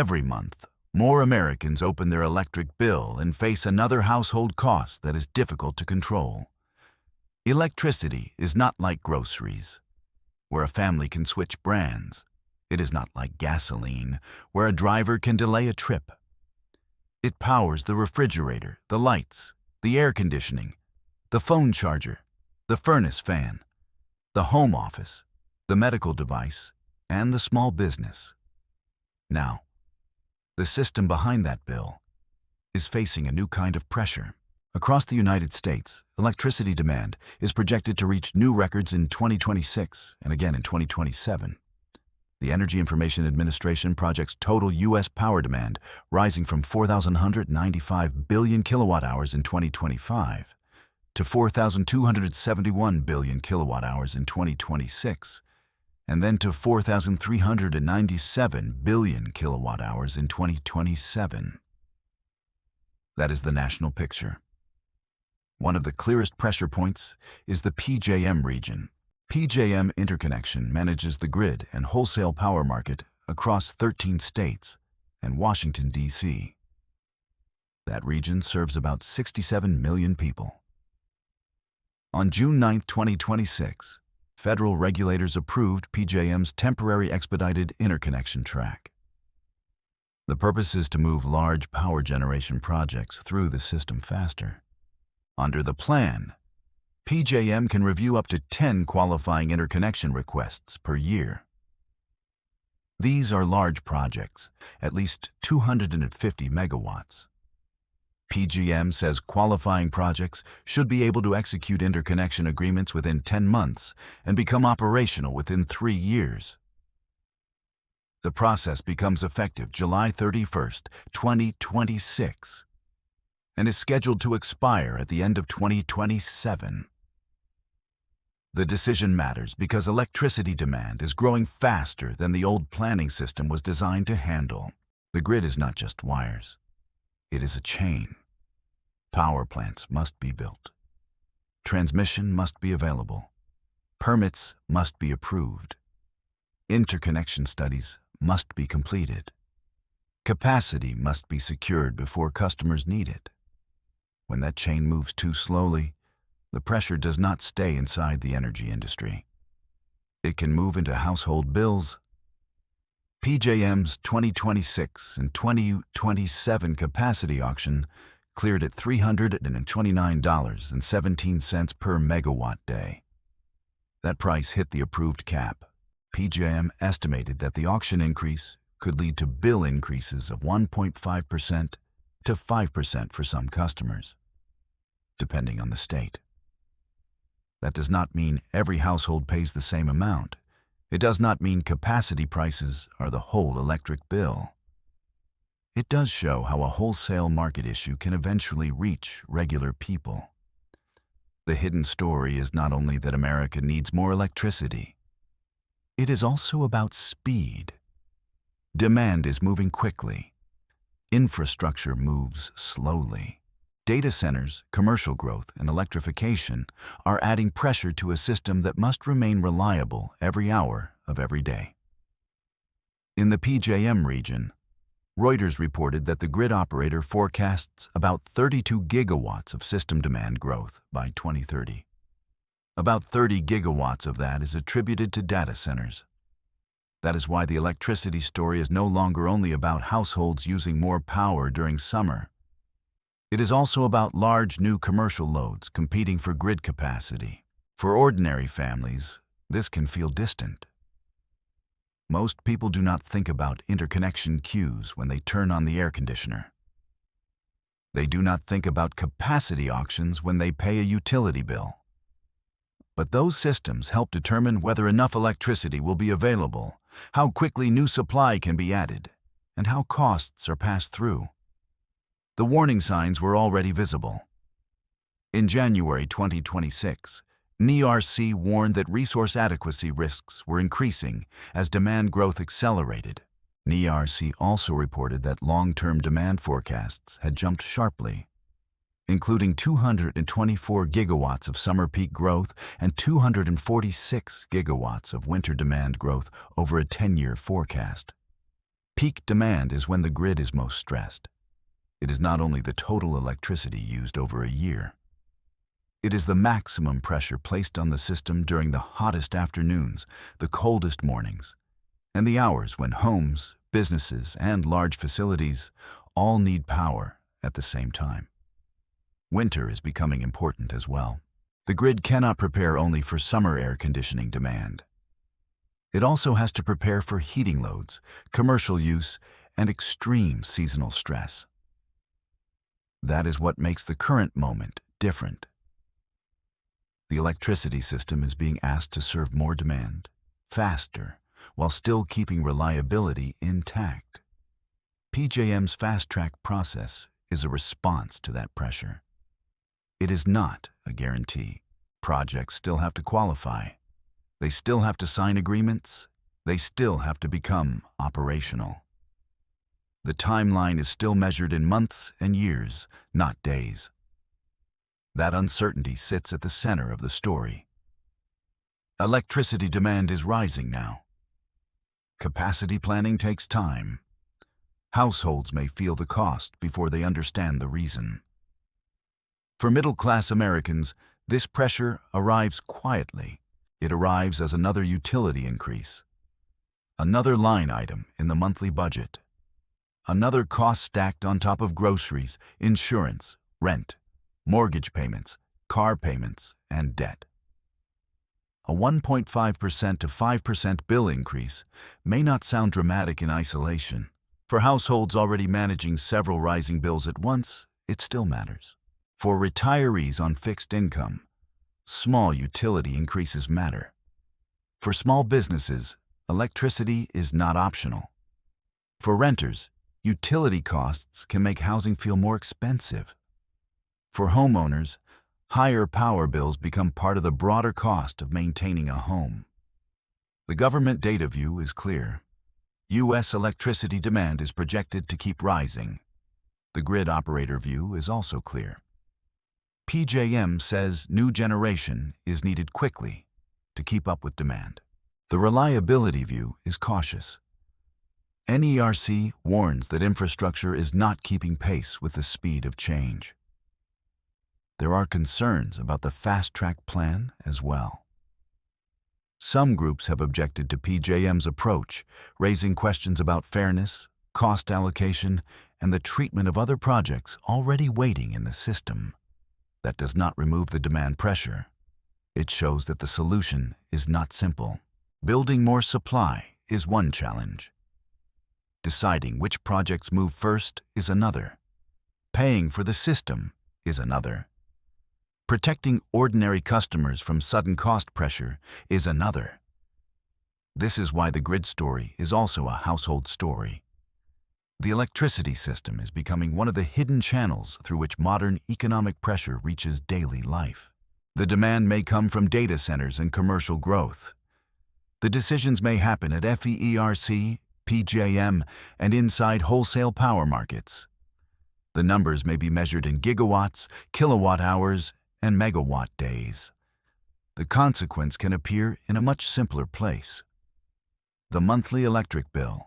Every month, more Americans open their electric bill and face another household cost that is difficult to control. Electricity is not like groceries, where a family can switch brands. It is not like gasoline, where a driver can delay a trip. It powers the refrigerator, the lights, the air conditioning, the phone charger, the furnace fan, the home office, the medical device, and the small business. Now, the system behind that bill is facing a new kind of pressure. Across the United States, electricity demand is projected to reach new records in 2026 and again in 2027. The Energy Information Administration projects total U.S. power demand rising from 4,195 billion kilowatt-hours in 2025 to 4,271 billion kilowatt-hours in 2026, and then to 4,397 billion kilowatt-hours in 2027. That is the national picture. One of the clearest pressure points is the PJM region. PJM Interconnection manages the grid and wholesale power market across 13 states and Washington, D.C. That region serves about 67 million people. On June 9, 2026, federal regulators approved PJM's temporary expedited interconnection track. The purpose is to move large power generation projects through the system faster. Under the plan, PJM can review up to 10 qualifying interconnection requests per year. These are large projects, at least 250 megawatts. PJM says qualifying projects should be able to execute interconnection agreements within 10 months and become operational within 3 years. The process becomes effective July 31, 2026, and is scheduled to expire at the end of 2027. The decision matters because electricity demand is growing faster than the old planning system was designed to handle. The grid is not just wires. It is a chain. Power plants must be built. Transmission must be available. Permits must be approved. Interconnection studies must be completed. Capacity must be secured before customers need it. When that chain moves too slowly, the pressure does not stay inside the energy industry. It can move into household bills. PJM's 2026 and 2027 capacity auction cleared at $329.17 per megawatt day. That price hit the approved cap. PJM estimated that the auction increase could lead to bill increases of 1.5% to 5% for some customers, depending on the state. That does not mean every household pays the same amount. It does not mean capacity prices are the whole electric bill. It does show how a wholesale market issue can eventually reach regular people. The hidden story is not only that America needs more electricity, it is also about speed. Demand is moving quickly. Infrastructure moves slowly. Data centers, commercial growth, and electrification are adding pressure to a system that must remain reliable every hour of every day. In the PJM region, Reuters reported that the grid operator forecasts about 32 gigawatts of system demand growth by 2030. About 30 gigawatts of that is attributed to data centers. That is why the electricity story is no longer only about households using more power during summer. It is also about large new commercial loads competing for grid capacity. For ordinary families, this can feel distant. Most people do not think about interconnection queues when they turn on the air conditioner. They do not think about capacity auctions when they pay a utility bill. But those systems help determine whether enough electricity will be available, how quickly new supply can be added, and how costs are passed through. The warning signs were already visible. In January 2026, NERC warned that resource adequacy risks were increasing as demand growth accelerated. NERC also reported that long-term demand forecasts had jumped sharply, including 224 gigawatts of summer peak growth and 246 gigawatts of winter demand growth over a 10-year forecast. Peak demand is when the grid is most stressed. It is not only the total electricity used over a year. It is the maximum pressure placed on the system during the hottest afternoons, the coldest mornings, and the hours when homes, businesses, and large facilities all need power at the same time. Winter is becoming important as well. The grid cannot prepare only for summer air conditioning demand. It also has to prepare for heating loads, commercial use, and extreme seasonal stress. That is what makes the current moment different. The electricity system is being asked to serve more demand, faster, while still keeping reliability intact. PJM's fast-track process is a response to that pressure. It is not a guarantee. Projects still have to qualify. They still have to sign agreements. They still have to become operational. The timeline is still measured in months and years, not days. That uncertainty sits at the center of the story. Electricity demand is rising now. Capacity planning takes time. Households may feel the cost before they understand the reason. For middle-class Americans, this pressure arrives quietly. It arrives as another utility increase, another line item in the monthly budget, another cost stacked on top of groceries, insurance, rent, mortgage payments, car payments, and debt. A 1.5% to 5% bill increase may not sound dramatic in isolation. For households already managing several rising bills at once, it still matters. For retirees on fixed income, small utility increases matter. For small businesses, electricity is not optional. For renters, utility costs can make housing feel more expensive. For homeowners, higher power bills become part of the broader cost of maintaining a home. The government data view is clear. U.S. electricity demand is projected to keep rising. The grid operator view is also clear. PJM says new generation is needed quickly to keep up with demand. The reliability view is cautious. NERC warns that infrastructure is not keeping pace with the speed of change. There are concerns about the fast-track plan as well. Some groups have objected to PJM's approach, raising questions about fairness, cost allocation, and the treatment of other projects already waiting in the system. That does not remove the demand pressure. It shows that the solution is not simple. Building more supply is one challenge. Deciding which projects move first is another. Paying for the system is another. Protecting ordinary customers from sudden cost pressure is another. This is why the grid story is also a household story. The electricity system is becoming one of the hidden channels through which modern economic pressure reaches daily life. The demand may come from data centers and commercial growth. The decisions may happen at FERC, PJM, and inside wholesale power markets. The numbers may be measured in gigawatts, kilowatt hours, and megawatt days. The consequence can appear in a much simpler place. The monthly electric bill.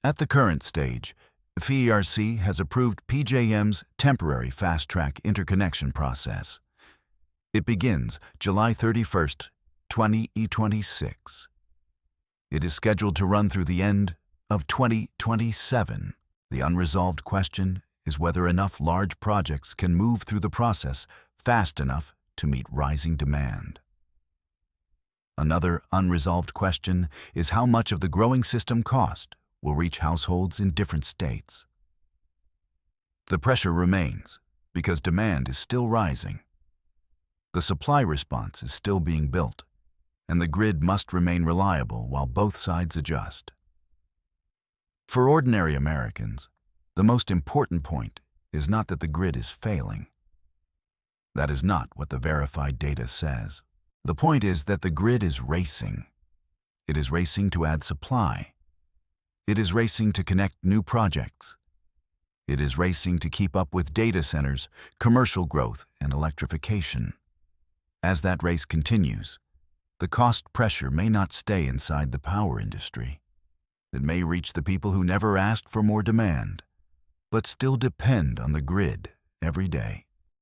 At the current stage, FERC has approved PJM's temporary fast-track interconnection process. It begins July 31, 2026. It is scheduled to run through the end of 2027. The unresolved question is whether enough large projects can move through the process fast enough to meet rising demand. Another unresolved question is how much of the growing system cost will reach households in different states. The pressure remains because demand is still rising. The supply response is still being built, and the grid must remain reliable while both sides adjust. For ordinary Americans, the most important point is not that the grid is failing. That is not what the verified data says. The point is that the grid is racing. It is racing to add supply. It is racing to connect new projects. It is racing to keep up with data centers, commercial growth, and electrification. As that race continues, the cost pressure may not stay inside the power industry. that may reach the people who never asked for more demand, but still depend on the grid every day.